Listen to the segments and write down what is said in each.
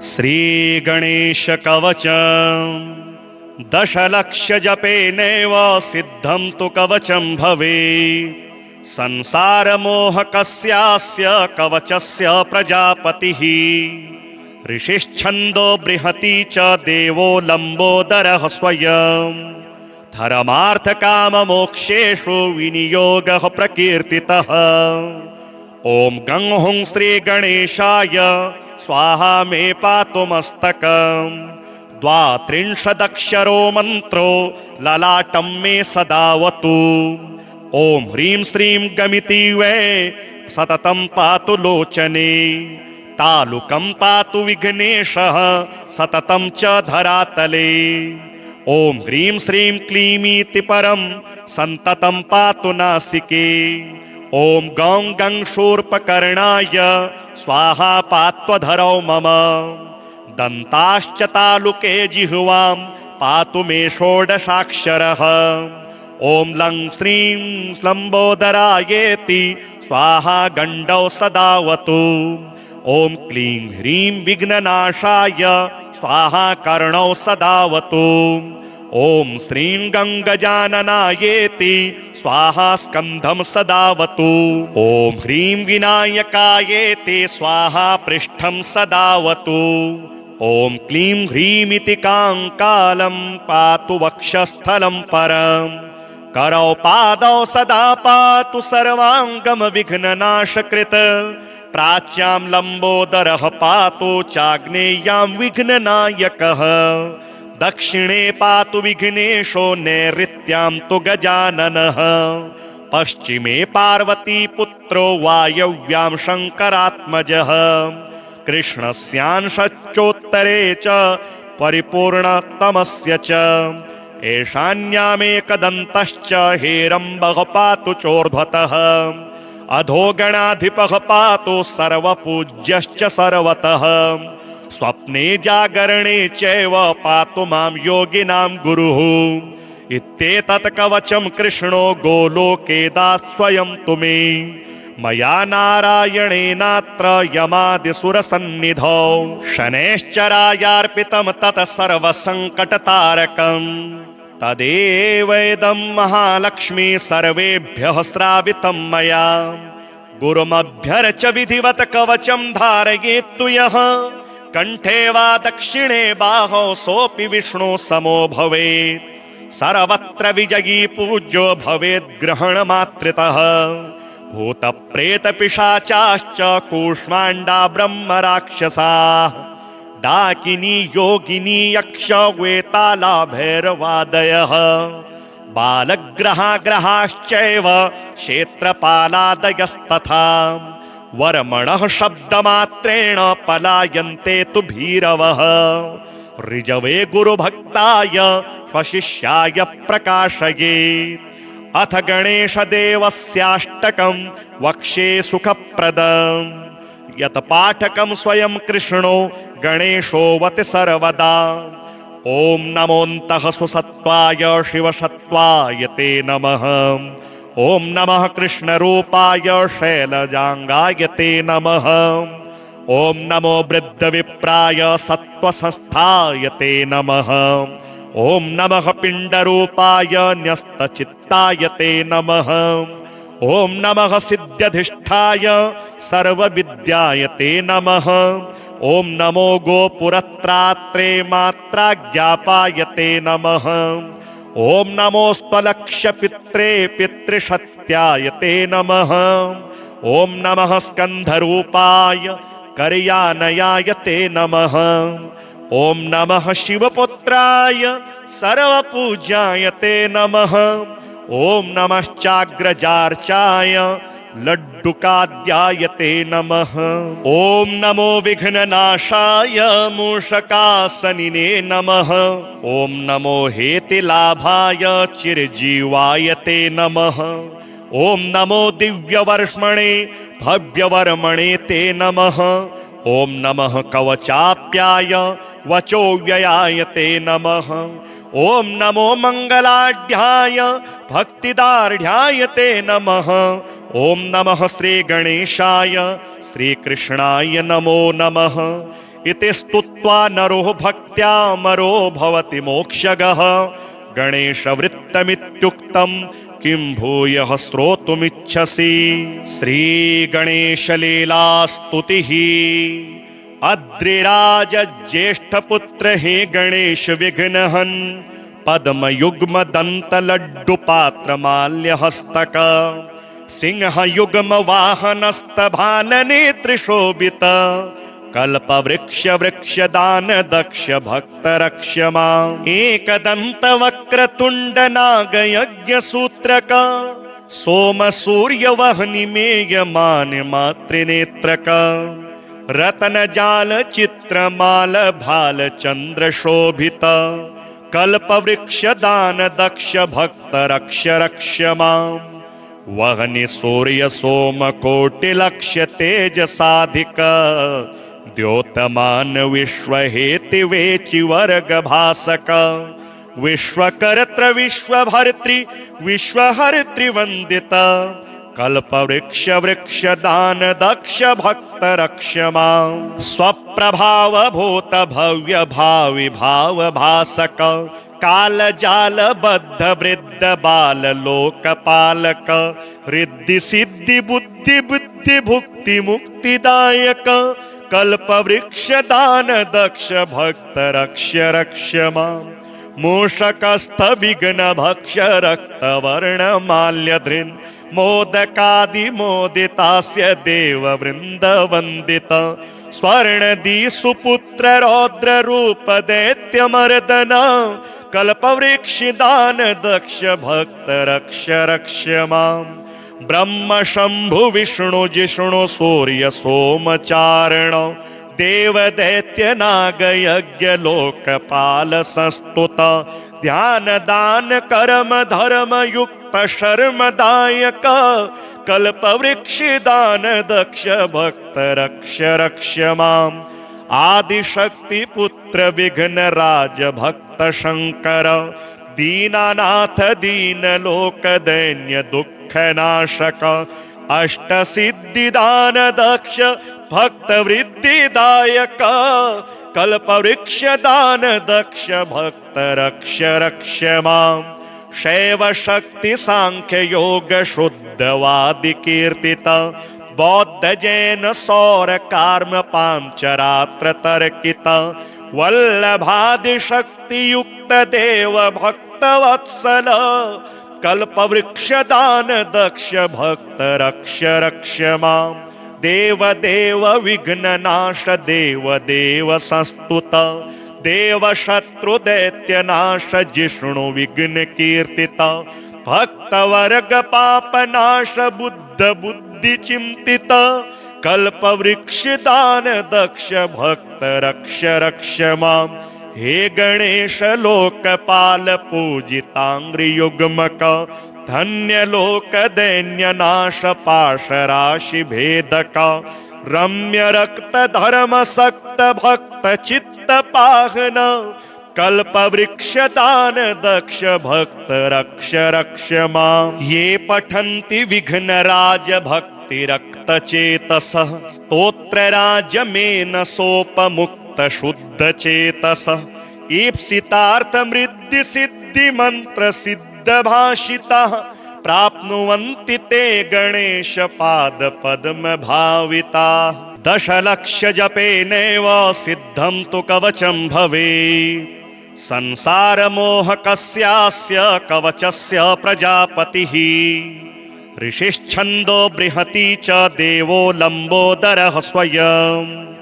श्री गणेश कवच दशलक्ष जपेनेव सिद्धं तु कवचं भवे। संसार मोहकस्यास्य कवचस्य प्रजापतिः। ऋषिश्छन्दो बृहति च देवो लम्बोदरः स्वयं। धर्मार्थ काम मोक्षेषु विनियोगः प्रकीर्तितः। ओम गं हुं श्री गणेशाय स्वाहा मे पातु मस्तकम्। 32 मंत्रो ललाटं मे सदावतु। ओम ह्रीं श्रीं गमिति वै सततं पातु लोचने। तालुकं पातु विघ्नेशः सततं च धरातले। ओम ह्रीं श्रीं क्लीमीति परं सन्ततं पातु नासिके। ओम गौं गं शूर्पकर्णाय स्वाहा पात्वधरौ मम। दन्ताश्च तालुके जिह्वां पातु मे षोडशाक्षरः। ओम लं श्रीं लम्बोदरायेति स्वाहा गण्डौ सदावतु। ओम क्लीं ह्रीं विघ्ननाशाय स्वाहा कर्णौ सदावतु। ओम श्रीं गंगजाननायेति स्वाहा स्कंधं सदावतु। ओम ह्रीं विनायकायेति स्वाहा पृष्ठं सदावतु। ओम क्लीं ह्रीमिति कांकालं पातु वक्षस्थलं परम्। करौ पादौ सदा पातु सर्वांगम विघ्ननाशकृत। प्राच्यां लंबोदरः पातु चाग्नेयां विघ्ननायकः। दक्षिणे पातु विघ्नेशो नैऋत्यां तु गजाननः। पश्चिमे पार्वती पुत्रो वायव्यां शंकरात्मजः। कृष्णस्यांशच्चोत्तरे च परिपूर्णतमस्य च। ईशान्यामेकदन्तश्च हेरम्बः पातु चोर्ध्वतः। अधोगणाधिपः पातु सर्वपूज्यश्च सर्वतः। स्वप्ने जागरणे चैव पातु मां योगिनां गुरुः। इत्येतत् कवचं कृष्णो गोलोके दात् स्वयं तु मे। मया नारायणेनात्र यमादिसुरसन्निधौ शनैश्चरायार्पितं तत् सर्वसङ्कटतारकम्। तदेवेदं महालक्ष्मी सर्वेभ्यः श्रावितं मया। गुरुमभ्यर्च विधिवत कवचं धारयेत्तु यः। कंठे वा दक्षिणे बाहौ सोऽपि विष्णु समो भवेत्। सर्वत्र विजयी पूज्यो भवेत् ग्रहणमात्रितः। भूतप्रेतपिशाचाश्च कूष्माण्डा ब्रह्म राक्षसाः। डाकिनी योगिनी यक्ष वेताला भैरवादयः। बालग्रहाश्चैव क्षेत्रपालादयस्तथा। वर्मणः शब्दमात्रेण पलायन्ते तु भीरवः। ऋजवे गुरुभक्ताय स्वशिष्याय प्रकाशयेत्। अथ गणेशदेवस्याष्टकं वक्ष्ये सुखप्रदम्। यत् पाठकं स्वयं कृष्णो गणेशोऽवति सर्वदा। ॐ नमोऽन्तः सुसत्त्वाय शिवसत्त्वाय ते नमः। ओम नमः कृष्णरूपाय शैलजांगाय ते नमः। ओम नमो वृद्धविप्राय सत्त्वसंस्थाय ते नमः। ओम नमः पिण्डरूपाय न्यस्तचित्ताय ते नमः। ओम नमः सिद्ध्यधिष्ठाय सर्वविद्याय ते नमः। ओम नमो गोपुरत्रात्रे मात्राज्ञापाय ते नमः। ओम नमोस्त्वलक्ष्य पित्रे पितृशत्याय ते नमः। ओम नमः स्कंधरूपाय करयानयाय ते नमः। ओम नमः शिवपुत्राय सर्वपूज्याय ते नमः। ओम नमश्चाग्रजार्चाय लड्डुकाद्याय ते नमः। ओम नमो विघ्ननाशाय मूषकासनिने नमः। ओम नमो हेतिलाभाय चिरजीवाय ते नमः। ओम नमो दिव्यवर्ष्मणे भव्यवर्मणे ते नमः। ओम नमः कवचाप्याय वचोव्ययाय ते नमः। ओम नमो मंगलाढ्याय भक्तिदार्ढ्याय ते नमः। ओम नमः श्री गणेशाय श्री कृष्णाय नमो नमः। इति स्तुत्वा नरो भक्त्यामरो भवति मोक्षगः। गणेशवृत्तमित्युक्तं किं भूयः श्रोतुमिच्छसि। श्रीगणेशलीलास्तुतिः। अद्रिराज ज्येष्ठपुत्र हे गणेश विघ्नहन्, पद्मयुग्मदन्त लड्डुपात्रमाल्यहस्तक, सिंहयुग्म वाहनस्तभालनेत्रशोभित, कल्पवृक्ष वृक्षदान दक्ष भक्त रक्ष माम्। एकदन्त वक्रतुण्ड नागयज्ञसूत्रक, सोम सूर्य वह्निमेयमान मातृनेत्रक, रतन जाल चित्रमाल भाल चंद्र शोभित, कल्पवृक्ष दान दक्ष भक्त रक्ष रक्ष माम्। वह्नि सूर्य सोम कोटि लक्ष्य तेज साधिक, द्योतमान विश्व हेति वेचि वर्ग भासक, विश्वकर्त्र विश्वभर्तृ विश्वहर्तृ वंदित, कल्पवृक्ष वृक्षदान दक्ष भक्त रक्ष माम्। स्वप्रभाव भूत भव्य भावि भाव भासक, काल जाल बद्ध वृद्ध बाल लोकपालक, रिद्धि सिद्धि बुद्धि बुद्धि भुक्ति मुक्तिदायक, कल्पवृक्ष दान दक्ष भक्त रक्ष रक्ष माम्। मूषकस्थ विघ्न भक्ष रक्त वर्ण माल्यधृन्, मोदकादि मोदितास्य देव वृंद वंदित, स्वर्णदि सुपुत्र रौद्र रूप दैत्य मर्दन, कल्पवृक्ष दान दक्ष भक्त रक्ष रक्ष माम्। ब्रह्म शंभु विष्णु जिष्णु सूर्य सोम चारण, देव दैत्य नाग यज्ञ लोकपाल संस्तुत, ध्यान दान कर्म धर्म युक्त शर्मदायक, कल्पवृक्ष दान दक्ष भक्त रक्ष रक्ष माम्। आदिशक्ति पुत्र विघ्न राज भक्त शंकर, दीनानाथ दीन लोक दैन्य दुख नाशक, अष्ट सिद्धि दान दक्ष भक्त वृद्धिदायक, कल्पवृक्ष दान दक्ष भक्त रक्ष रक्ष माम्। शैव शक्ति सांख्य योग शुद्धवादि कीर्तित, बौद्ध जैन सौर कार्म पांचरात्र तर्कित, वल्लभादि शक्ति युक्त देव भक्त वत्सल, कल्पवृक्ष दान दक्ष भक्त रक्ष रक्ष माम्। देव देव विघ्न नाश देव देव संस्तुत, देव शत्रु दैत्य नाश जिष्णु विघ्न कीर्तित, भक्त वर्ग पाप नाश बुद्ध बुद्धि चिंतित, कल्पवृक्ष दान दक्ष भक्त रक्ष रक्ष माम्। हे गणेश लोकपाल पूजितांग्रि युग्मक, धन्य लोक दैन्य नाश पाश राशि भेदक, रम्य रक्त धर्म सक्त भक्त चित्त पाहन, कल्पवृक्ष दान दक्ष भक्त रक्ष रक्ष माम्। ये पठन्ति विघ्न राज भक्ति रक्त चेतसः, स्तोत्र राज मेन सोपमुक्त शुद्ध चेतसः, ईप्सितार्थ मृद्धि सिद्धि मंत्र सिद्ध भाषितः, प्राप्नुवन्ति ते गणेश पाद पद्म भाविता। दशलक्ष जपेनैव सिद्धं तु कवचं भवेत्, संसार मोहकस्यास्य कवचस्य प्रजापतिः, ऋषिश्छन्दो बृहति च देवो लम्बोदरः स्वयं,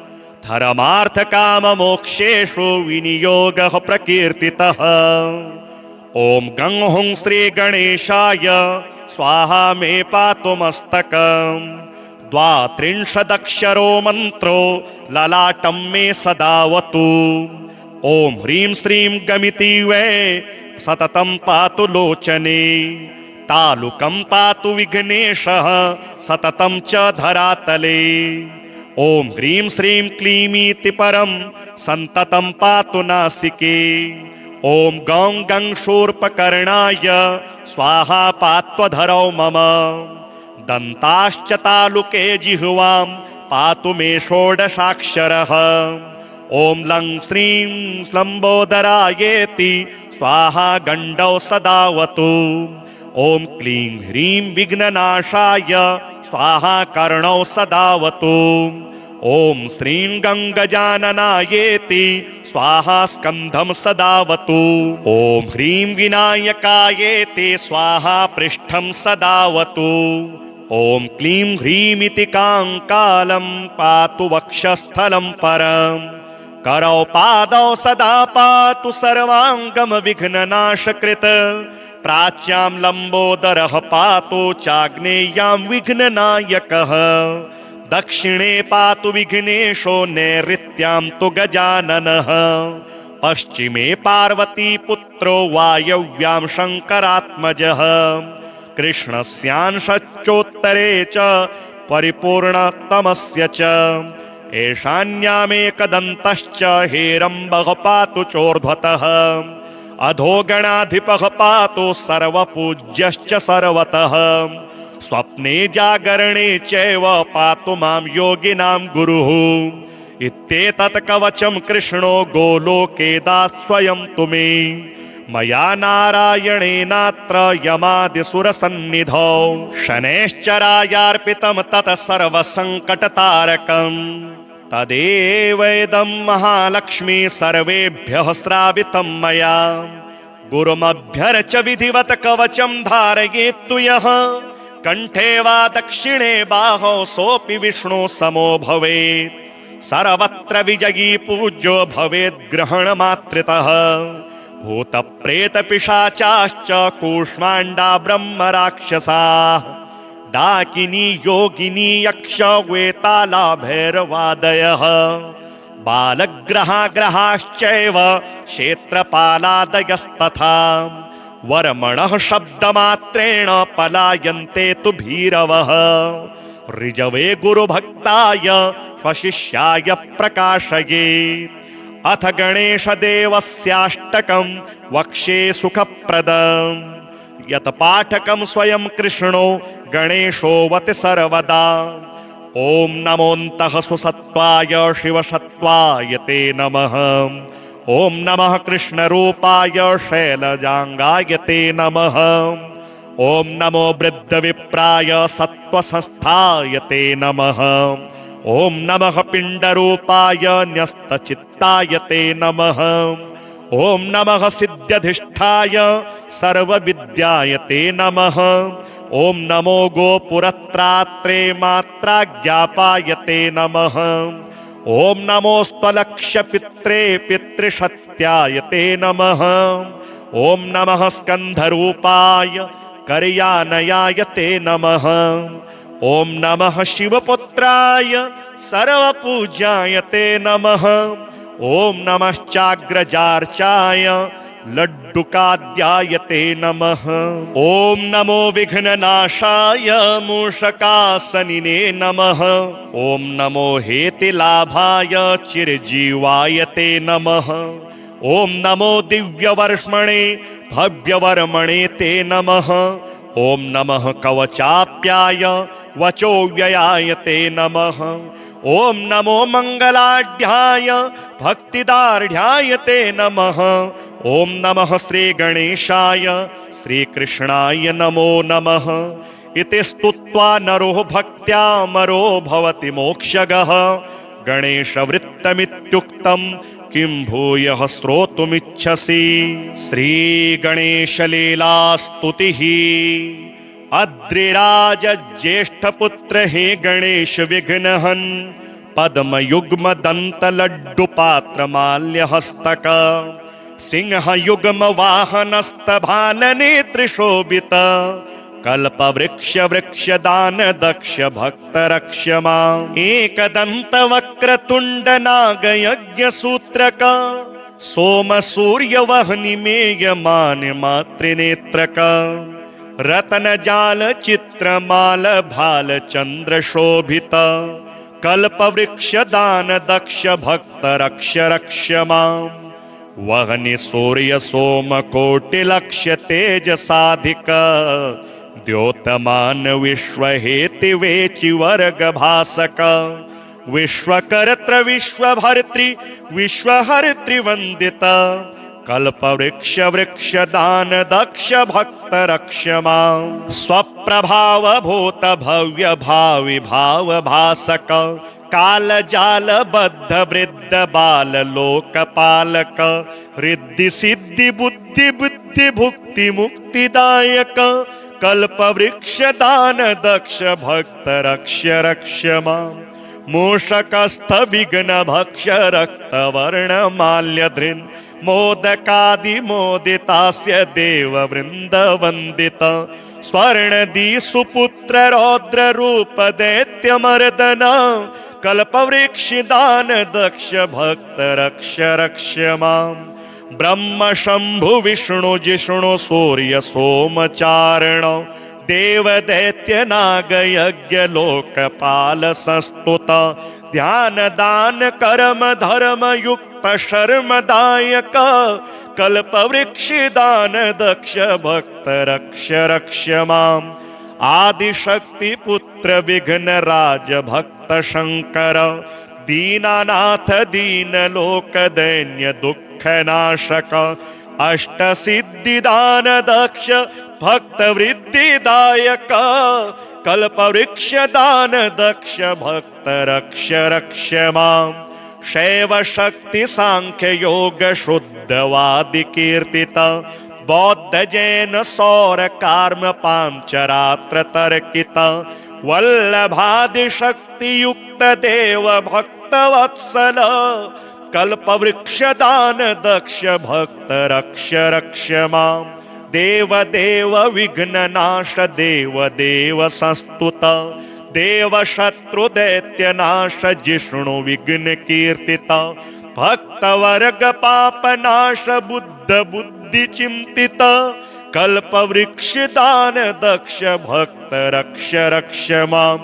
धर्मार्थ काम मोक्षेषु विनियोगः प्रकीर्तितः। ओम गं हुं श्री गणेशाय स्वाहा मे पातु मस्तकम्, द्वात्रिंशदक्षरो मन्त्रो ललाटं मे सदावतु। ओम ह्रीं श्रीं गमिति वै सततं पातु लोचने, तालुकं पातु विघ्नेशः सततं च धरातले। ओम ह्रीं श्रीं क्लीमीति परं सन्ततं पातु नासिके। ओम गौं गं शूर्पकर्णाय स्वाहा पात्वधरौ मम, दन्ताश्च तालुके जिह्वां पातु मे षोडशाक्षरः। ॐ लं श्रीं लम्बोदरायेति स्वाहा गण्डौ सदावतु। ॐ क्लीं ह्रीं विघ्ननाशाय स्वाहा कर्णौ सदावतु। ॐ श्रीं गङ्गजाननायेति स्वाहा स्कन्धं सदावतु। ॐ ह्रीं विनायकायेति स्वाहा पृष्ठं सदावतु। ॐ क्लीं ह्रीमिति काङ्कालं पातु वक्षस्थलं परम्। करौ पादौ सदा पातु सर्वाङ्गं विघ्ननाशकृत्। प्राच्यां लम्बोदरः पातु चाग्नेयां विघ्ननायकः। दक्षिणे पातु विघ्नेशो नैऋत्यां तु गजाननः। पश्चिमे पार्वतीपुत्रो वायव्यां शङ्करात्मजः। कृष्णस्यांशच्चोत्तरे च परिपूर्णतमस्य च। ईशान्यामेकदन्तश्च हेरम्बः पातु चोर्ध्वतः। अधोगणाधिपः पातु सर्वपूज्यश्च सर्वतः। स्वप्ने जागरणे चैव पातु मां योगिनां गुरुः। इत्येतत् कवचं कृष्णो गोलोके दात् स्वयं तु मे। मया नारायणेनात्र यमादिसुरसन्निधौ शनैश्चरायार्पितं तत् सर्वसङ्कटतारकम्। तदेवेदं महालक्ष्मी सर्वेभ्यः श्रावितं मया। गुरुमभ्यर्च्य विधिवत् कवचं धारयेत्तु यः। कण्ठे वा दक्षिणे बाहौ सोऽपि विष्णु समो भवेत्। सर्वत्र विजयी पूज्यो भवेत् ग्रहणमात्रितः। भूतप्रेतपिशाचाश्च कूष्माण्डा ब्रह्मराक्षसाः। डाकिनी योगिनी यक्ष वेताला भैरवादयः। बालग्रहाश्चैव क्षेत्रपालादयस्तथा। वर्मणः शब्दमात्रेण पलायन्ते तु भीरवः। ऋजवे गुरुभक्ताय स्वशिष्याय प्रकाशयेत्। अथ गणेशदेवस्याष्टकं वक्ष्ये सुखप्रदम्। यत् पाठकं स्वयं कृष्णो गणेशोऽवति सर्वदा। ॐ नमोऽन्तः सुसत्त्वाय शिवसत्त्वाय ते नमः। ॐ नमः कृष्णरूपाय शैलजाङ्गाय ते नमः। ॐ नमो वृद्धविप्राय सत्त्वसंस्थाय ते नमः। ॐ नमः पिण्डरूपाय न्यस्तचित्ताय ते नमः। ॐ नमः सिद्ध्यधिष्ठाय सर्वविद्याय ते नमः। ॐ नमो गोपुरत्रात्रे मात्राज्ञापाय ते नमः। ॐ नमोऽस्त्वलक्ष्यपित्रे पितृसत्याय ते नमः। ॐ नमः स्कन्धरूपाय कर्यानयाय ते नमः। ॐ नमः शिवपुत्राय सर्वपूज्याय ते नमः। ॐ नमश्चाग्रजार्चाय लड्डुकाद्याय ते नमः। ॐ नमो विघ्ननाशाय मूषकासनिने नमः। ॐ नमो हेतिलाभाय चिरजीवाय ते नमः। ॐ नमो दिव्यवर्ष्मणे भव्यवर्मणे ते नमः। ॐ नमः कवचाप्याय वचोव्ययाय ते नमः। ॐ नमो मङ्गलाढ्याय भक्तिदार्ढ्याय ते नमः। ॐ नमः श्रीगणेशाय श्रीकृष्णाय नमो नमः। इति स्तुत्वा नरो भक्त्यामरो भवति मोक्षगः। गणेशवृत्तमित्युक्तं किं भूयः श्रोतुमिच्छसि। श्रीगणेशलीलास्तुतिः। अद्रिराज ज्येष्ठपुत्र हे गणेश विघ्नहन्। पद्मयुग्मदन्तलड्डुपात्रमाल्यहस्तक। सिंहयुग्मवाहनस्तभालनेत्रशोभित। कल्पवृक्षदान दक्ष भक्तरक्ष माम्। एकदन्तवक्रतुण्डनागयज्ञसूत्रक। सोमसूर्यवह्निमेयमानमातृनेत्रक। रत्नजालचित्रमाल भालचन्द्रशोभित। कल्पवृक्षदान दक्ष भक्तरक्ष रक्ष माम्। वह्नि सूर्य सोमकोटिलक्ष्य तेजसाधिक। द्योतमान विश्वहेति वेचि वर्गभासक। विश्वकर्त्र विश्वभर्तृ विश्वहर्तृ वंदिता कल्पवृक्ष वृक्षदान दक्ष भक्त रक्ष मां स्वप्रभाव भूत भव्य भावि भाव भासक काल जाल बद्ध वृद्ध बाल लोकपालक रिद्धि सिद्धि बुद्धि बुद्धि भुक्ति मुक्तिदायक कल्पवृक्ष दान दक्ष भक्त रक्ष रक्ष मां मूषकस्थ विघ्न भक्ष रक्त वर्ण माल्य धृन् मोदकादि मोदितास्य देव वृंद वंदित स्वर्णदि सुपुत्र रौद्र रूप दैत्य मर्दन कल्पवृक्ष दान दक्ष भक्त रक्ष रक्ष मां ब्रह्म शंभु विष्णु जिष्णु सूर्य सोमचारण देव दैत्य नाग यज्ञ लोकपाल संस्तुत ध्यान दान कर्म धर्म युक्त शर्मदायक कल्पवृक्ष दान दक्ष भक्त रक्ष रक्ष मां आदिशक्ति पुत्र विघ्न राज भक्त शंकर दीनानाथ दीन लोक दैन्य दुख नाशक अष्ट सिद्धिदान दक्ष भक्त वृद्धिदायक कल्पवृक्ष दान दक्ष भक्त रक्ष रक्ष मां शैव शक्ति सांख्य योग शुद्धवादि कीर्तित बौद्ध जैन सौर कार्म पांचरात्र तर्कित वल्लभादि शक्ति युक्त देव भक्त वत्सल कल्पवृक्ष दान दक्ष भक्त रक्ष रक्ष मां देव देव विघ्न नाश देव देव संस्तुत देव शत्रु दैत्य नाश जिष्णु विघ्न कीर्तित भक्त वर्ग पाप नाश बुद्ध बुद्धि चिंतित कल्पवृक्ष दान दक्ष भक्त रक्ष रक्ष मां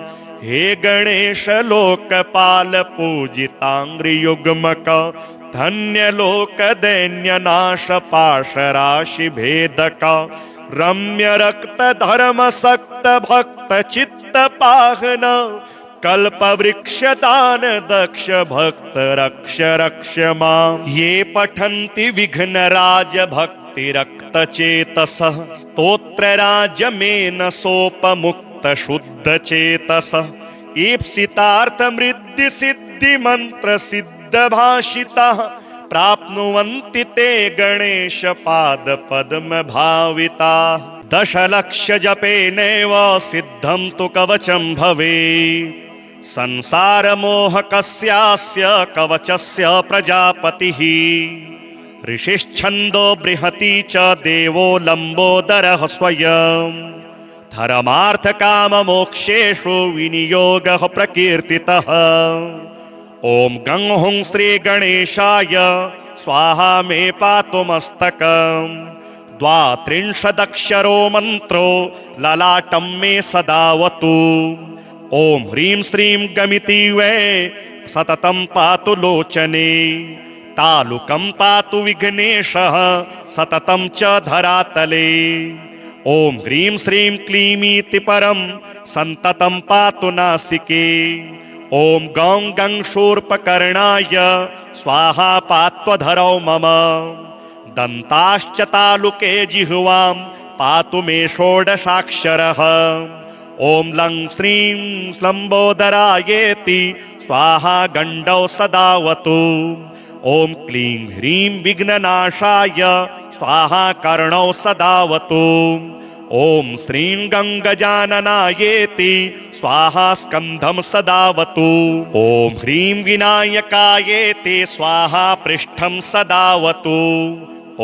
हे गणेश लोकपाल पूजितांग्रि युग्मक धन्य लोक दैन्य नाश पाश राशि भेदक रम्य रक्त धर्म सक्त भक्त चित्त पाहन कल्पवृक्ष दान दक्ष भक्त रक्ष रक्ष मां ये पठन्ति विघ्न राज भक्ति रक्त चेतसः स्तोत्र राजमेन सोपमुक्त शुद्ध चेतसः ईप्सितार्थ मृद्धि सिद्धि मंत्र सिद्ध भाषिताः प्राप्नुवन्ति ते गणेश पाद पद्म भाविता दशलक्ष जपेनैव सिद्धं तु कवचं भवेत् संसार मोह कस्यास्य कवचस्य प्रजापतिः ऋषिश्छन्दो बृहति च देवो लम्बोदरः स्वयं धर्मार्थ काम मोक्षेषु विनियोगः प्रकीर्तितः ओम गं हुं श्री गणेशाय स्वाहा मे पातु मस्तकम् द्वात्रिंशदक्षरो मंत्रो ललाटं मे सदावतु ओम ह्रीं श्रीं गमिति वै सततं पातु लोचने तालुकं पातु विघ्नेशः सततं च धरातले ओम ह्रीं श्रीं क्लीमीति परं सन्ततं पातु नासिके ओम गौं गं शूर्पकर्णाय स्वाहा पात्वधरौ मम दन्ताश्च तालुके जिह्वां पातु मे षोडशाक्षरः ओम लं श्रीं लम्बोदरायेति स्वाहा गण्डौ सदावतु ओम क्लीं ह्रीं विघ्ननाशाय स्वाहा कर्णौ सदावतु ओम श्रीं गंगजाननायेति स्वाहा स्कंधं सदावतु ओम ह्रीं विनायकायेति स्वाहा पृष्ठं सदावतु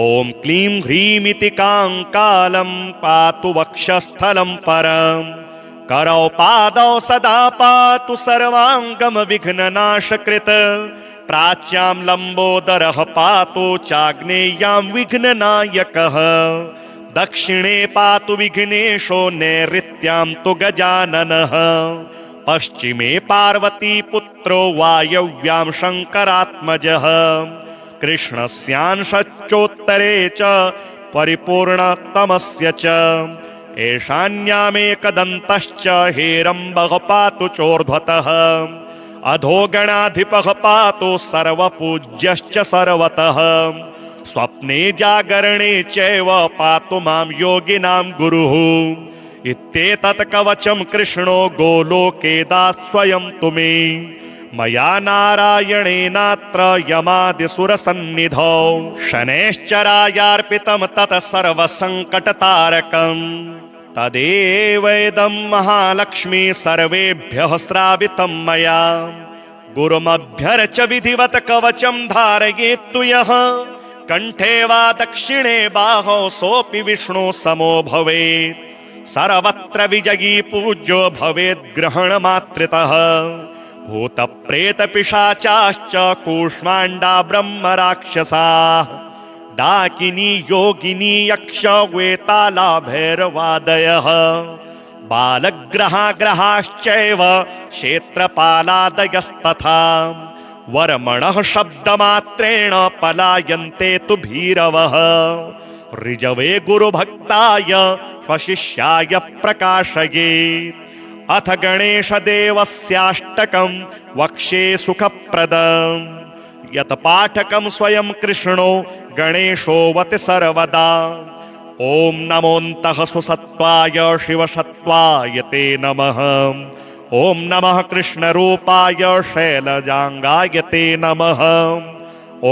ओम क्लीं ह्रीमिति कांकालं पातु वक्षस्थलं परम् करौ पादौ सदा पातु सर्वांगम विघ्ननाशकृत प्राच्यां लंबोदरः पातु चाग्नेयां विघ्ननायकः दक्षिणे पातु विघ्नेशो नैऋत्यां तु गजाननः पश्चिमे पार्वती पुत्रो वायव्यां शंकरात्मजः कृष्णस्यांशच्चोत्तरे च परिपूर्णतमस्य च ईशान्यामेकदन्तश्च हेरम्बः पातु चोर्ध्वतः अधोगणाधिपः पातो सर्वपूज्यश्च सर्वतः स्वप्ने जागरणे चैव पातु मां योगिनां गुरुः इत्येतत् कवचं कृष्णो गोलोके दात् स्वयं तुमे मया नारायणेनात्र यमादिसुरसन्निधौ शनैश्चरायार्पितं तत् सर्वसङ्कटतारकम् तदेवेदं महालक्ष्मी सर्वेभ्यः श्रावितं मया गुरुमभ्यर्च विधिवत कवचं धारयेत्तु यः कंठे वा दक्षिणे बाहौ सोऽपि विष्णु समो भवेत् सर्वत्र विजयी पूज्यो भवेत् ग्रहणमात्रितः भूत प्रेत पिशाचाश्च कूष्माण्डा ब्रह्म राक्षसाः डाकिनी योगिनी यक्ष वेताला भैरवादयः बालग्रहाश्चैव क्षेत्रपालादयस्तथा वर्मणः शब्दमात्रेण पलायन्ते तु भीरवः ऋजवे गुरुभक्ताय स्वशिष्याय प्रकाशयेत् अथ गणेशदेवस्याष्टकं वक्ष्ये सुखप्रदम् यत् पाठकं स्वयं कृष्णो गणेशोऽवति सर्वदा ॐ नमोऽन्तः सुसत्त्वाय शिवसत्त्वाय ते नमः ॐ नमः कृष्णरूपाय शैलजांगाय ते नमः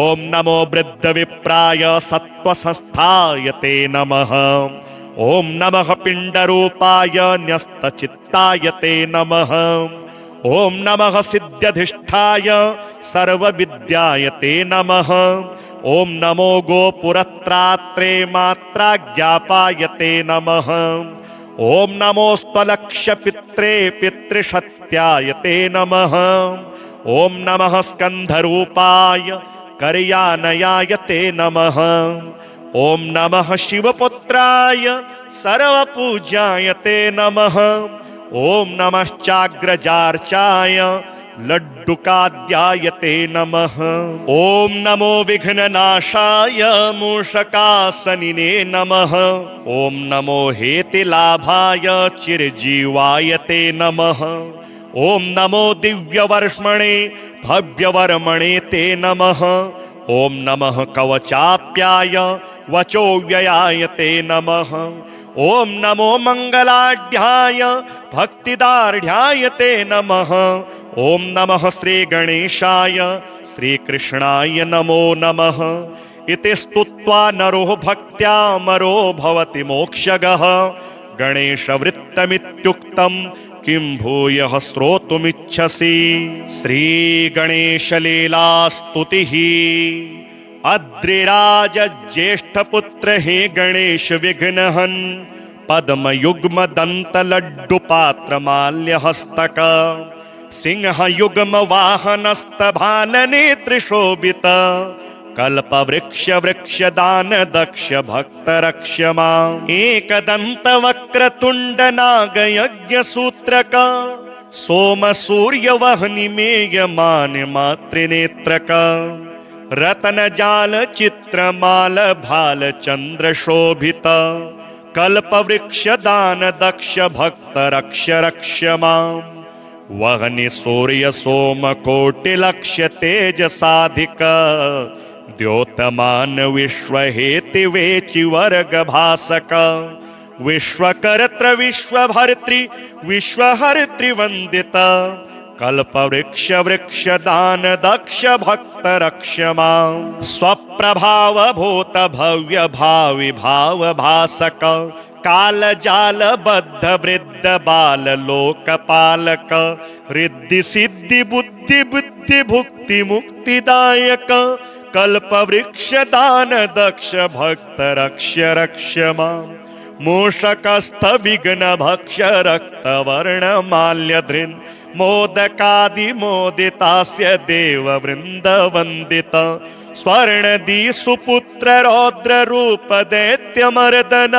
ॐ नमो वृद्धविप्राय सत्त्वसंस्थाय ते नमः ॐ नमः पिण्डरूपाय न्यस्तचित्ताय ते नमः ॐ नमः सिद्ध्यधिष्ठाय सर्वविद्याय ते नमः ॐ नमो गोपुरत्रात्रे मात्राज्ञापाय ते नमः ॐ नमोऽस्त्वलक्ष्यपित्रे पितृसत्याय ते नमः ॐ नमः स्कन्धरूपाय करयानयाय ते नमः ॐ नमः शिवपुत्राय सर्वपूज्याय ते नमः ॐ नमश्चाग्रजार्चाय लड्डुकाद्याय ते नमः ॐ नमो विघ्ननाशाय मूषकासनिने नमः ॐ नमो हेतिलाभाय चिरजीवाय ते नमः ॐ नमो दिव्यवर्ष्मणे भव्यवर्मणे ते नमः ॐ नमः कवचाप्याय वचोव्ययाय ते नमः ॐ नमो मंगलाढ्याय भक्तिदार्ढ्याय ते नमः ॐ नमः श्रीगणेशाय श्रीकृष्णाय नमो नमः इति स्तुत्वा नरो भक्त्या मरो भवति मोक्षगः गणेशवृत्तमित्युक्तं किं भूयः श्रोतुमिच्छसि श्रीगणेशलीलास्तुतिः अद्रिराज ज्येष्ठपुत्र हे गणेश विघ्नहन् पद्मयुग्म दंत लड्डु पात्र माल्यहस्तक सिंहयुग्म वाहनस्तभाल नेत्रशोभित कल्पवृक्ष वृक्षदान दक्ष भक्त रक्ष्यमा एकदंत वक्रतुंड नागयज्ञ सूत्रक सोम सूर्य वहनि मेयमान मातृनेत्रक रतन जाल चित्रमाल भाल चंद्र शोभित कल्पवृक्ष दान दक्ष भक्त रक्ष रक्ष्यमा वहनि सूर्य सोम कोटि लक्ष्य तेज साधिक द्योतमान विश्व हेति वेचि वर्ग भासक विश्वकर्त्र विश्वभर्तृ विश्वहर्तृ वंदित कल्पवृक्ष वृक्षदान दक्ष भक्त रक्ष्यमा स्वप्रभाव भूत भव्य भावि भाव भासक काल जाल बद्ध वृद्ध बाल लोकपालक रिद्धि सिद्धि बुद्धि बुद्धि भुक्ति मुक्तिदायक कल्पवृक्ष दान दक्ष भक्त रक्ष्य रक्ष्यमा मूषकस्थ विघ्न भक्ष रक्त वर्ण माल्यधृन् मोदकादि मोदितास्य देव वृंद वंदित स्वर्णदी सुपुत्र रौद्र रूप दैत्य मर्दन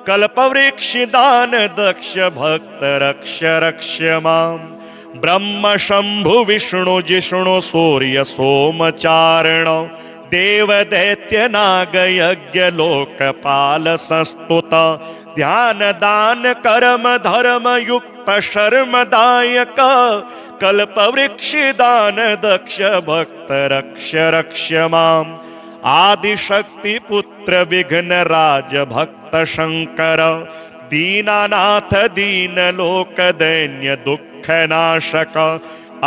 कल्पवृक्ष दान दक्ष भक्त रक्ष रक्ष्यमा ब्रह्म शंभु विष्णु जिष्णु सूर्य सोमचारण देव दैत्य नाग यज्ञ लोकपाल संस्तुत ध्यान दान कर्म धर्म युक्त शर्मदायक कल्पवृक्षदान दक्ष भक्त रक्ष रक्ष माम् आदिशक्ति पुत्र विघ्न राज भक्त शंकर दीनानाथ दीन लोक दैन्य दुख नाशक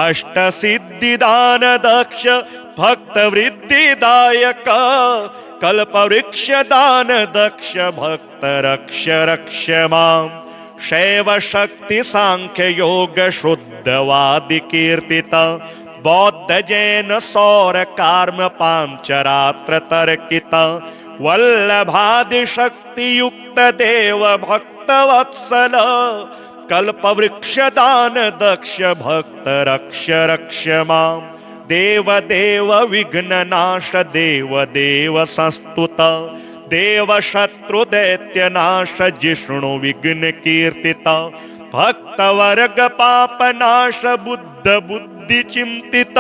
अष्ट सिद्धिदान दक्ष भक्त वृद्धिदायक कल्पवृक्ष दान दक्ष भक्त रक्ष रक्ष माम् शैव शक्ति सांख्य योग शुद्धवादि कीर्तित बौद्ध जैन सौर कार्म पांचरात्र तर्कित वल्लभादि शक्ति युक्त देव भक्त वत्सल कल्पवृक्ष दान दक्ष भक्त रक्ष रक्ष माम् देव देव विघ्न नाश देव देव संस्तुत देव शत्रु दैत्य नाश जिष्णु विघ्न कीर्तित भक्त वर्ग पाप नाश बुद्ध बुद्धि चिंतित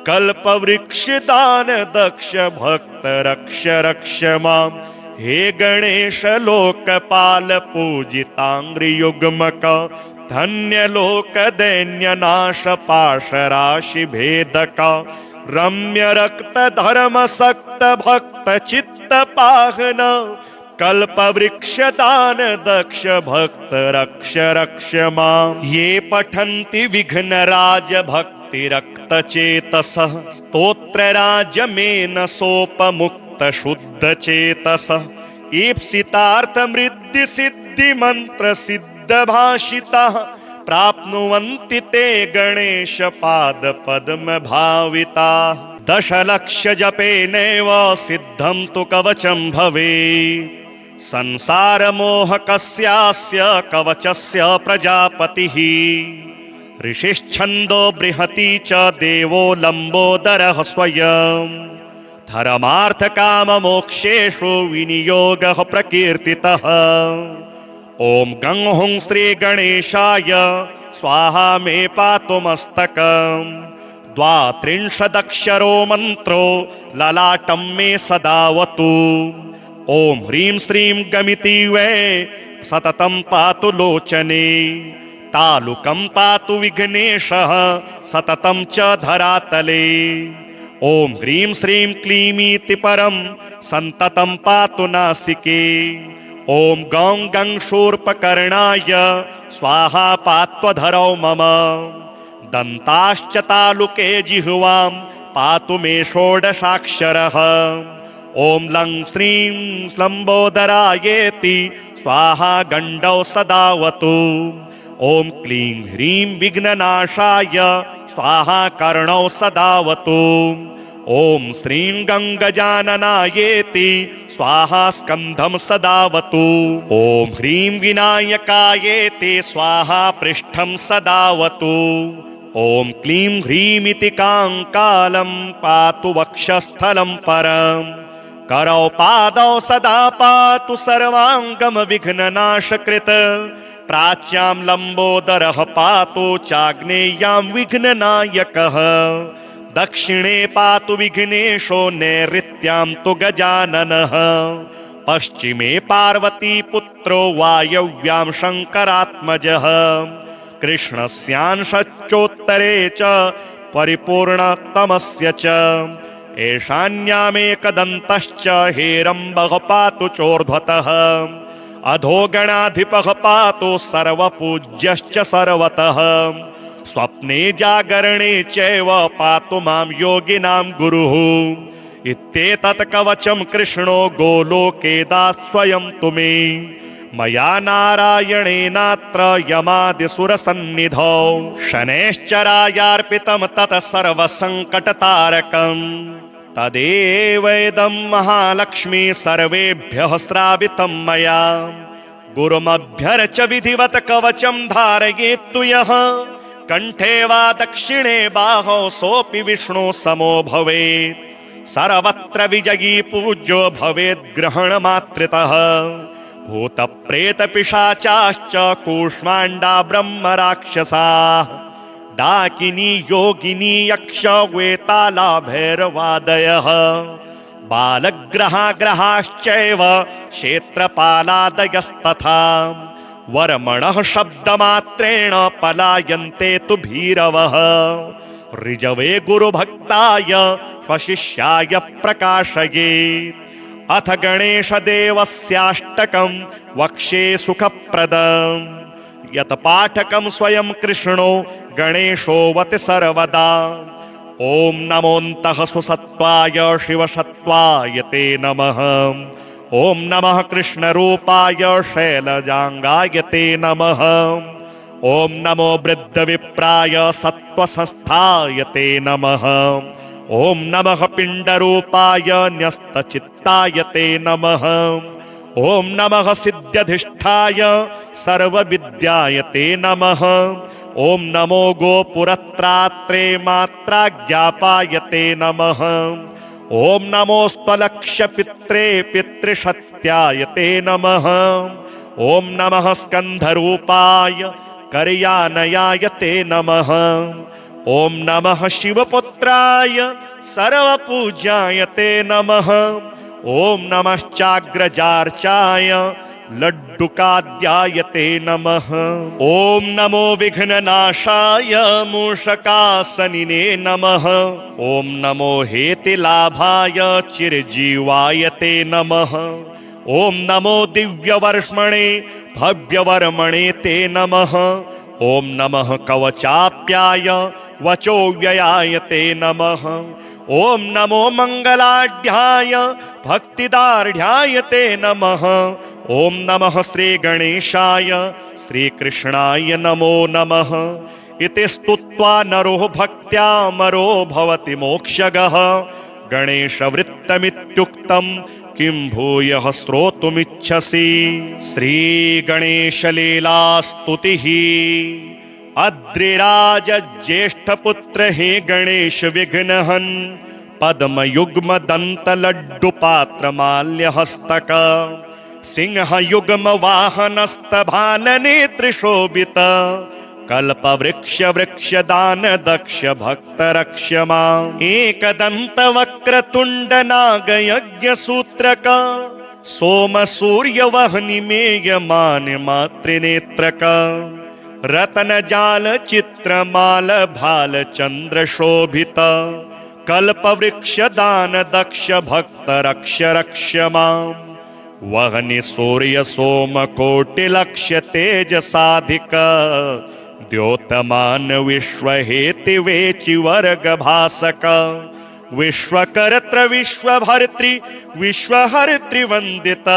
कल्पवृक्ष दान दक्ष भक्त रक्ष रक्ष माम् हे गणेश लोकपाल पूजितांग्रि युग्मक धन्य लोक दैन्य नाश पाश राशि भेदक रम्य रक्त धर्म सक्त भक्त चित्त पाहन कल्पवृक्ष दान दक्ष भक्त रक्ष रक्ष माम् ये पठन्ति विघ्न राज भक्ति रक्त चेतस स्तोत्र राज मेन सोपमुक्त शुद्ध चेतस ईप्सितार्थ मृद्धि सिद्धि मंत्र सिद्ध भाषिता प्राप्नुवन्ति ते गणेश पाद पद्म भाविता दशलक्ष जपेनैव सिद्धं तु कवचं भवेत् संसार मोह कस्यास्य कवचस्य प्रजापतिः ऋषिश्छन्दो बृहति च देवो लम्बोदरः स्वयं धर्मार्थ काम मोक्षेषु विनियोगः प्रकीर्तितः ओम गं हुं श्री गणेशाय स्वाहा मे पातु मस्तकम् द्वात्रिंशदक्षरो मंत्रो ललाटं मे सदावतु ओम ह्रीं श्रीं गमिति वै सततं पातु लोचने तालुकं पातु विघ्नेशः सततं च धरातले ओम ह्रीं श्रीं क्लीमीति परं सन्ततं पातु नासिके ओम गौं गं शूर्पकर्णाय स्वाहा पात्वधरौ मम दन्ताश्च तालुके जिह्वां पातु मे षोडशाक्षरः ओम लं श्रीं लम्बोदरायेति स्वाहा गण्डौ सदावतु ओम क्लीं ह्रीं विघ्ननाशाय स्वाहा कर्णौ सदावतु ओम श्रीं गंगजाननायेति स्वाहा स्कंधं सदावतु ओम ह्रीं विनायकायेति स्वाहा पृष्ठं सदावतु ओम क्लीं ह्रीमिति कांकालं पातु वक्षस्थलं परम् करौ पादौ सदा पातु सर्वांगम विघ्ननाशकृत प्राच्यां लंबोदरः पातु चाग्नेयां विघ्ननायकः दक्षिणे पातु विघ्नेशो नैऋत्यां तु गजाननः पश्चिमे पार्वती पुत्रो वायव्यां शंकरात्मजः कृष्णस्यांशच्चोत्तरे च परिपूर्णतमस्य च ईशान्यामेकदन्तश्च हेरम्बः पातु चोर्ध्वतः अधोगणाधिपः पातु सर्वपूज्यश्च सर्वतः स्वप्ने जागरणे चैव पातु मां योगिनां गुरुः इत्येतत् कवचं कृष्णो गोलोके दात् स्वयं तु मे मया नारायणेनात्र यमादिसुरसन्निधौ शनैश्चरायार्पितं तत् सर्वसङ्कटतारकम् तदेवेदं महालक्ष्मी सर्वेभ्यः श्रावितं मया गुरुमभ्यर्च विधिवत कवचं धारयेत्तु यः कंठे वा दक्षिणे बाहौ सोऽपि विष्णु समो भवेत् सर्वत्र विजयी पूज्यो भवेत् ग्रहणमात्रितः भूत प्रेत पिशाचाश्च कूष्माण्डा ब्रह्म राक्षसाः डाकिनी योगिनी यक्ष वेताला भैरवादयः बालग्रहा ग्रहाश्चैव क्षेत्रपालादयस्तथा वर्मणः शब्दमात्रेण पलायन्ते तु भीरवः ऋजवे गुरुभक्ताय स्वशिष्याय प्रकाशयेत् अथ गणेशदेवस्याष्टकं वक्ष्ये सुखप्रदम् यत् पाठकं स्वयं कृष्णो गणेशोऽवति सर्वदा ॐ नमोऽन्तः सुसत्त्वाय शिवसत्त्वाय ते नमः ॐ नमः कृष्णरूपाय शैलजाङ्गाय ते नमः ॐ नमो वृद्धविप्राय सत्त्वसंस्थाय ते नमः ॐ नमः पिण्डरूपाय न्यस्तचित्ताय ते नमः ॐ नमः सिद्ध्यधिष्ठाय सर्वविद्याय ते नमः ॐ नमो गोपुरत्रात्रे मात्राज्ञापाय ते नमः ॐ नमोऽस्त्वलक्ष्यपित्रे पितृसत्याय ते नमः ॐ नमः स्कन्धरूपाय कर्यानयाय ते नमः ॐ नमः शिवपुत्राय सर्वपूज्याय ते नमः ॐ नमश्चाग्रजार्चाय लड्डुकाद्याय ते नमः ॐ नमो विघ्ननाशाय मूषकासनिने नमः ॐ नमो हेतिलाभाय चिरजीवाय ते नमः ॐ नमो दिव्यवर्ष्मणे भव्यवर्मणे ते नमः ॐ नमः कवचाप्याय वचोव्ययाय ते नमः ॐ नमो मङ्गलाढ्याय भक्तिदार्ढ्याय ते नमः ॐ नमः श्रीगणेशाय श्रीकृष्णाय नमो नमः इति स्तुत्वा नरो भक्त्या मरो भवति मोक्षगः गणेशवृत्तमित्युक्तं किं भूयः श्रोतुमिच्छसि श्रीगणेशलीलास्तुतिः अद्रिराज ज्येष्ठपुत्र हे गणेश विघ्नहन् पद्मयुग्मदन्तलड्डुपात्रमाल्यहस्तक सिंहयुग्मवाहनस्तभाननेत्रशोभित कल्पवृक्षदानदक्ष भक्तरक्ष्यमाम् एकदन्तवक्रतुण्डनागयज्ञसूत्रक सोमसूर्यवह्निमेयमानमातृनेत्रक रत्नजालचित्रमाल भालचन्द्रशोभित कल्पवृक्षदानदक्ष भक्तरक्ष्यमाम् वह्नि सूर्यसोमकोटिलक्ष्य तेजसाधिक द्योतमान विश्वहेतिवेचिवर्गभासक विश्वकर्त्र विश्वभर्तृ विश्वहर्तृवन्दित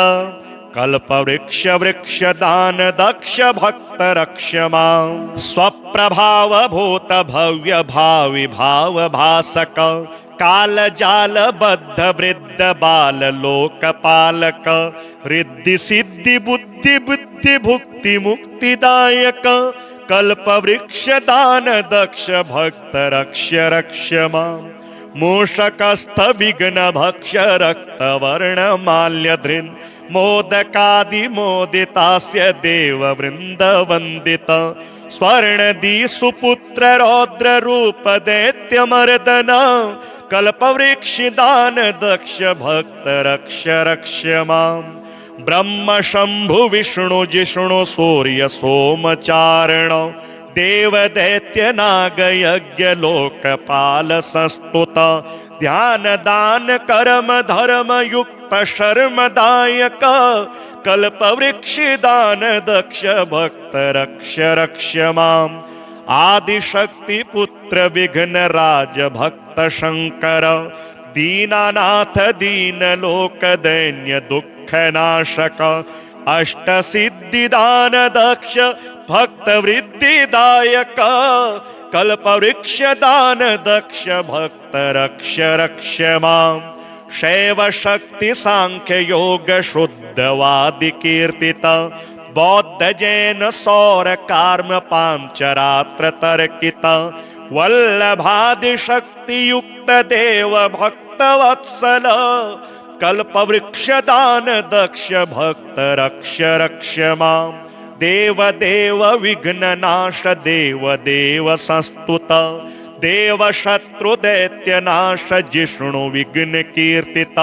कल्पवृक्षदानदक्ष भक्तरक्ष्यमाम् स्वप्रभावभूत भव्य भावि भावभासक कालजालबद्ध वृद्ध बाल लोकपालक रिद्धि सिद्धि बुद्धि बुद्धि भुक्ति मुक्तिदायक कल्पवृक्षदानदक्ष भक्तरक्ष्यमाम् मूषकस्थ विघ्न भक्ष रक्तवर्णमाल्यधृन् मोदकादिमोदितास्य देववृन्दवन्दित स्वर्णदी सुपुत्र रौद्र रूप दैत्यमर्दन कल्पवृक्षदानदक्ष भक्तरक्ष्यमाम् ब्रह्म शंभु विष्णु जिष्णु सूर्य सोमचारण देव दैत्य नाग यज्ञ लोकपाल संस्तुत ध्यान दान कर्म धर्म युक्त शर्मदायक कल्पवृक्षदान दक्ष भक्तरक्ष्यमाम् आदिशक्ति पुत्र विघ्न राज भक्त शंकर दीनानाथ दीन लोक दैन्य दुख नाशक अष्ट सिद्धिदान दक्ष भक्त वृद्धिदायक कल्पवृक्षदान दक्ष भक्त रक्ष्यमाम् शैव शक्ति सांख्य योग शुद्धवादि कीर्तित बौद्ध जैन सौर कार्म पांचरात्र तर्कित वल्लभादि शक्ति युक्त देव भक्त वत्सल कल्पवृक्षदान दक्ष भक्त रक्ष्यमाम् देव देव विघ्ननाश देव देव संस्तुत देव शत्रु दैत्य नाश जिष्णु विघ्न कीर्तित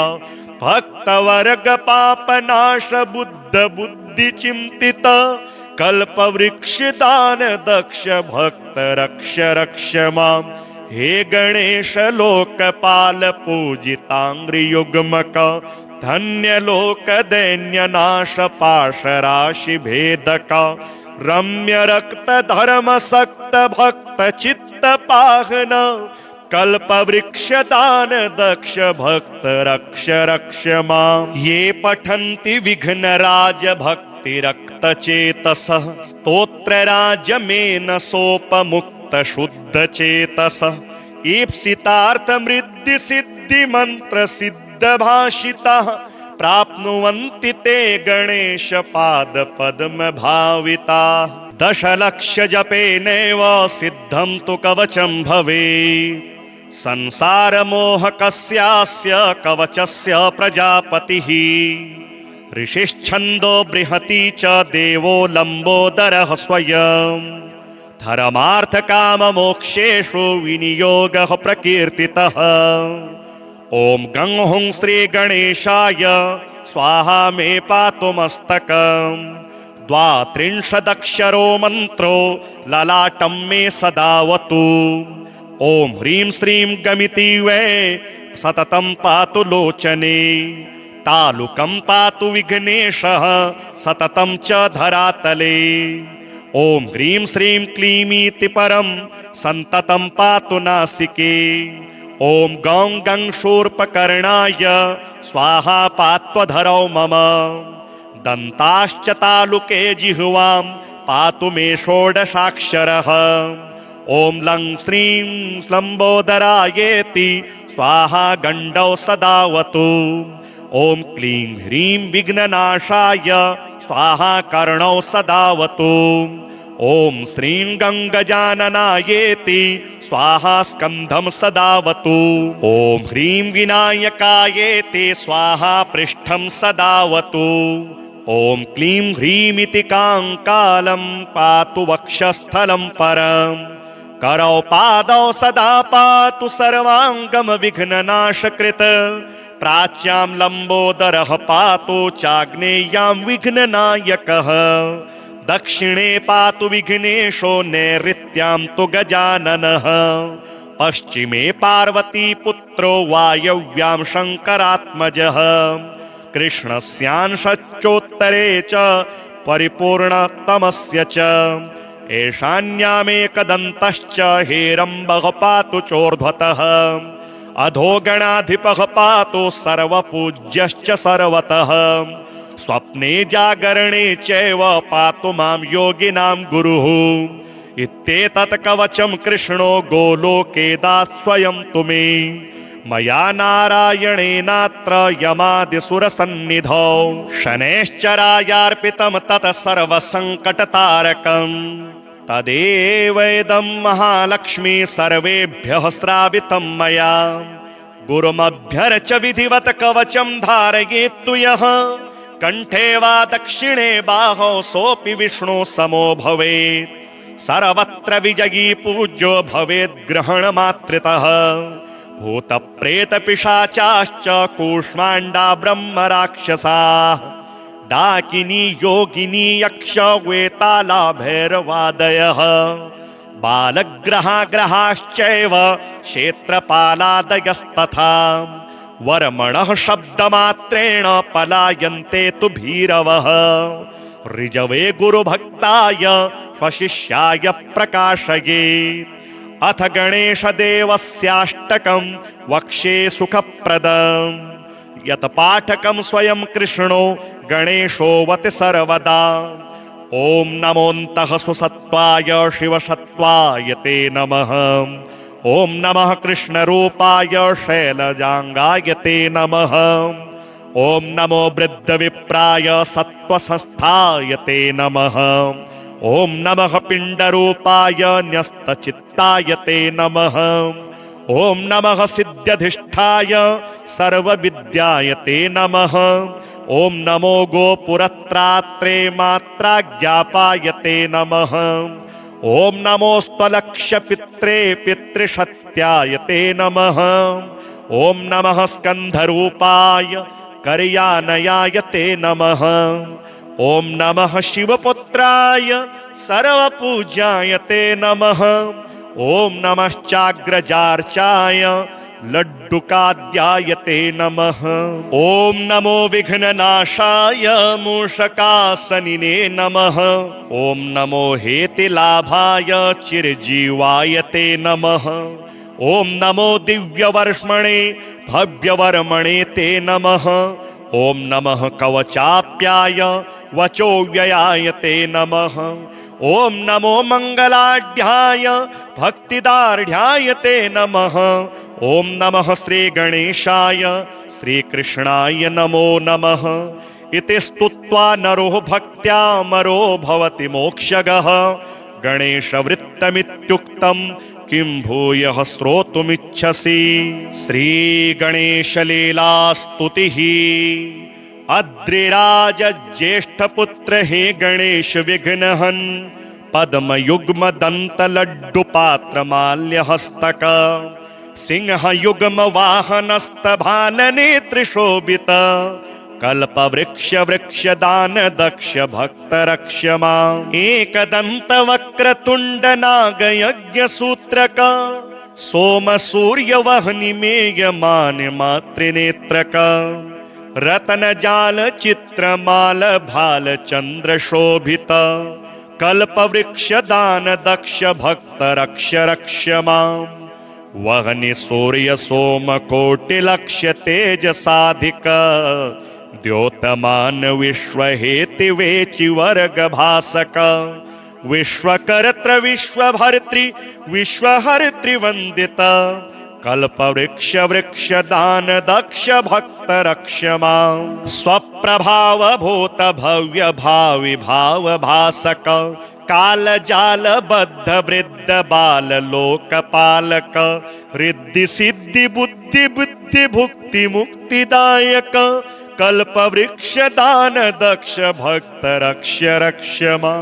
भक्त वर्ग पाप नाश बुद्ध बुद्धि चिंतित कल्पवृक्षदान दक्ष भक्त रक्ष रक्ष माम। हे गणेश लोकपाल पूजितांग्रि युग्मक धन्य लोक दैन्य नाश पाश राशि भेदक रम्य रक्त धर्म सक्त भक्त चित्त पाहन कल्प वृक्ष दान दक्ष भक्त रक्ष रक्ष माम। ये पठन्ति विघ्न राज भक्ति रक्त चेतस स्तोत्र राज मेन सोपमुक्त शुद्ध चेतस ईप्सितार्थ मृद्धि सिद्धि मंत्र सिद्ध भाषिता प्राप्नुवन्ति ते गणेश पाद पद्म भाविता। दशलक्ष जपेनैव सिद्धं तु कवचं भवेत् संसार मोह कस्यास्य कवचस्य प्रजापतिः ऋषिश्छन्दो बृहति च देवो लम्बोदरः स्वयं धर्मार्थ काम मोक्षेषु विनियोगः प्रकीर्तितः। ओम गं हुं श्री गणेशाय स्वाहा मे पातु मस्तकम् द्वात्रिंशदक्षरो मन्त्रो ललाटं मे सदावतु। ओम ह्रीं श्रीं गमिति वै सततं पातु लोचने तालुकं पातु विघ्नेशः सततं च धरातले। ओम ह्रीं श्रीं क्लीमीति परं सन्ततं पातु नासिके। ओम गौं गं शूर्पकर्णाय स्वाहा पात्वधरौ मम दन्ताश्च तालुके जिह्वां पातु मे षोडशाक्षरः। ओम लं श्रीं लम्बोदरायेति स्वाहा गण्डौ सदावतु। ओम क्लीं ह्रीं विघ्ननाशाय स्वाहा कर्णौ सदावतु। ओम श्रीं गंगजाननायेति स्वाहा स्कंधं सदावतु। ओम ह्रीं विनायकायेति स्वाहा पृष्ठं सदावतु। ओम क्लीं ह्रीमिति कांकालं पातु वक्षस्थलं परम् करौ पादौ सदा पातु सर्वांगम विघ्ननाशकृत। प्राच्यां लम्बोदरः पातु चाग्नेयां विघ्ननायकः। दक्षिणे पातु विघ्नेशो नैऋत्यां तु गजाननः। पश्चिमे पार्वती पुत्रो वायव्यां शङ्करात्मजः। कृष्णस्यांशच्चोत्तरे च परिपूर्णतमस्य च। ईशान्यामेकदन्तश्च हेरम्बः पातु चोर्ध्वतः। अधो गणाधिपः पातु सर्वपूज्यश्च सर्वतः। स्वप्ने जागरणे चैव पातु मां योगिनां गुरुः। इत्येतत् कवचं कृष्णो गोलोके दात् स्वयं तु मे। मया नारायणेनात्र यमादिसुरसन्निधौ शनैश्चरायार्पितं तत् सर्वसङ्कटतारकम्। तदेवेदं महालक्ष्मी सर्वेभ्यः श्रावितं मया। गुरुमभ्यर्च विधिवत कवचं धारयेत्तु यः। कंठे वा दक्षिणे बाहौ सोऽपि विष्णु समो भवेत्। सर्वत्र विजयी पूज्यो भवेत् ग्रहणमात्रितः। भूत प्रेत पिशाचाश्च कूष्माण्डा ब्रह्म राक्षसाः डाकिनी योगिनी यक्ष वेताला भैरवादयः। बालग्रहा ग्रहाश्चैव क्षेत्रपालादयस्तथा। वर्मणः शब्दमात्रेण पलायन्ते तु भीरवः। ऋजवे गुरुभक्ताय स्वशिष्याय प्रकाशयेत्। अथ गणेशदेवस्याष्टकं वक्ष्ये सुखप्रदम्। यत् पाठकं स्वयं कृष्णो गणेशोऽवति सर्वदा। ओम नमोऽन्तः सुसत्त्वाय शिवसत्त्वाय ते नमः। ओम नमः कृष्णरूपाय शैलजांगाय ते नमः। ओम नमो वृद्धविप्राय सत्त्वसंस्थाय ते नमः। ओम नमः पिण्डरूपाय न्यस्तचित्ताय ते नमः। ओम नमः सिद्ध्यधिष्ठाय सर्वविद्याय ते नमः। ओम नमो गोपुरत्रात्रे मात्राज्ञापाय ते नमः। ओम नमोऽस्त्वलक्ष्य पित्रे पितृशत्याय ते नमः। ओम नमः स्कंधरूपाय करयानयाय ते नमः। ओम नमः शिवपुत्राय सर्वपूज्याय ते नमः। ओम नमश्चाग्रजार्चाय लड्डुकाद्याय ते नमः। ओम नमो विघ्ननाशाय मूषकासनिने नमः। ओम नमो हेतिलाभाय चिरजीवाय ते नमः। ओम नमो दिव्यवर्ष्मणे भव्यवर्मणे ते नमः। ओम नमः कवचाप्याय वचोव्ययाय ते नमः। ओम नमो मंगलाढ्याय भक्तिदार्ढ्याय ते नमः। ओम नमः श्री गणेशाय श्रीकृष्णाय नमो नमः। इति स्तुत्वा नरो भक्त्या मरो भवति मोक्षगः। गणेशवृत्तमित्युक्तं किं भूयः श्रोतुमिच्छसि। श्री गणेश लीला स्तुतिः। अद्रिराज ज्येष्ठपुत्र हे गणेश विघ्नहन् पद्मयुग्म दंत लड्डु पात्र माल्य हस्तक सिंह युग्म वाहनस्त भाल नेत्र शोभित कल्प वृक्ष वृक्ष दान दक्ष भक्त रक्षमा एकदंत वक्र तुंड नाग यज्ञ सूत्रक सोम सूर्य वहनि मेय मान मातृनेत्रक रतन जाल चित्र माल भाल चंद्र शोभित कल्प वृक्ष दान दक्ष भक्त रक्ष रक्षमा वहनि सूर्य सोम कोटि लक्ष्य तेज साधिक द्योतमान विश्व हेति वेचि वर्ग भासक विश्वकर्त्र विश्वभर्तृ विश्वहर्तृ वंदित कल्प वृक्ष वृक्ष दान दक्ष भक्त रक्षमा स्वप्रभाव भूत भव्य भावि भाव भासक काल जाल बद्ध वृद्ध बाल लोकपालक रिद्धि सिद्धि बुद्धि बुद्धि भुक्ति मुक्तिदायक कल्प वृक्ष दान दक्ष भक्त रक्ष रक्षमा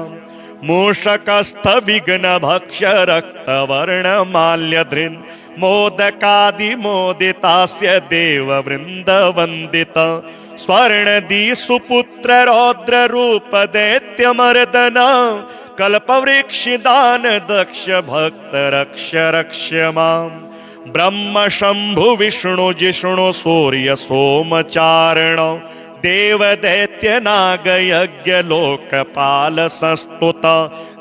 मूषकस्थ विघ्न भक्ष रक्त वर्ण माल्य धृन् मोदकादि मोदितास्य देव वृंद वंदित स्वर्णदी सुपुत्र रौद्र रूप दैत्य मर्दन कल्प वृक्ष दान दक्ष भक्त रक्ष रक्षमा ब्रह्म शंभु विष्णु जिष्णु सूर्य सोम चारण देव दैत्य नाग यज्ञ लोकपाल संस्तुत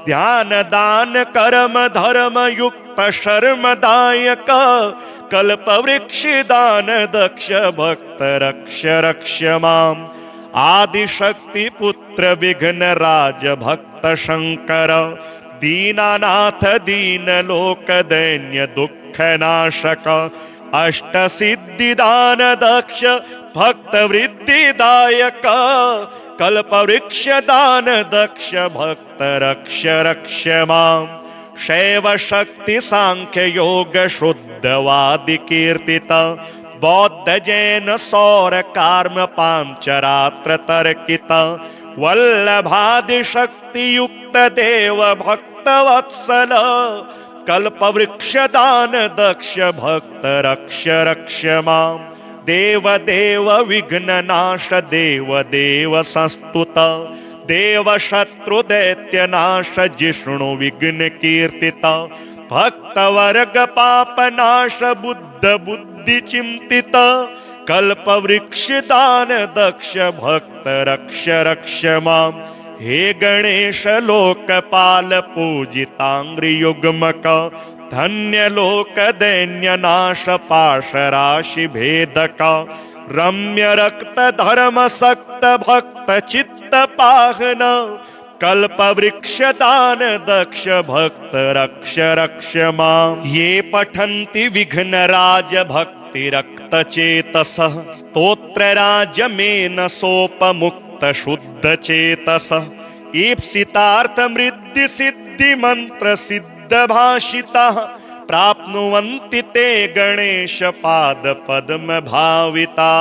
ध्यान दान कर्म धर्म युक्त शर्मदायक कल्प वृक्ष दान दक्ष भक्त रक्ष रक्षमाम आदिशक्ति पुत्र विघ्न राज भक्त शंकर दीनानाथ दीन लोक दैन्य दुख नाशक अष्ट सिद्धि दान दक्ष भक्त वृद्धिदायक कल्प वृक्ष दान दक्ष भक्त रक्ष रक्षमाम शैव शक्ति सांख्य योग शुद्धवादि कीर्तित बौद्ध जैन सौर कार्म पांचरात्र तर्कित वल्लभादि शक्ति युक्त देव भक्त वत्सल कल्प वृक्ष दान दक्ष भक्त रक्ष रक्षमाम देव देव विघ्न नाश देव देव संस्तुत देव शत्रु दैत्य नाश जिष्णु विघ्न कीर्तित भक्त वर्ग पाप नाश बुद्ध बुद्धि चिंतित कल्प वृक्ष दान दक्ष भक्त रक्ष रक्षमाम हे गणेश लोकपाल पूजितांग्रि युग्मक धन्य लोक दैन्य नाश पाश राशि भेदक रम्य रक्त धर्म सक्त भक्त चित्त पाहन कल्प वृक्ष दान दक्ष भक्त रक्ष रक्षमा ये पठन्ति विघ्न राज भक्ति रक्त चेतस स्तोत्र राज मेन सोपमुक्त शुद्ध चेतस ईप्सितार्थ मृद्धि सिद्धि मंत्र सिद्ध भाषिता प्राप्नुवन्ति ते गणेश पाद पद्म भाविता।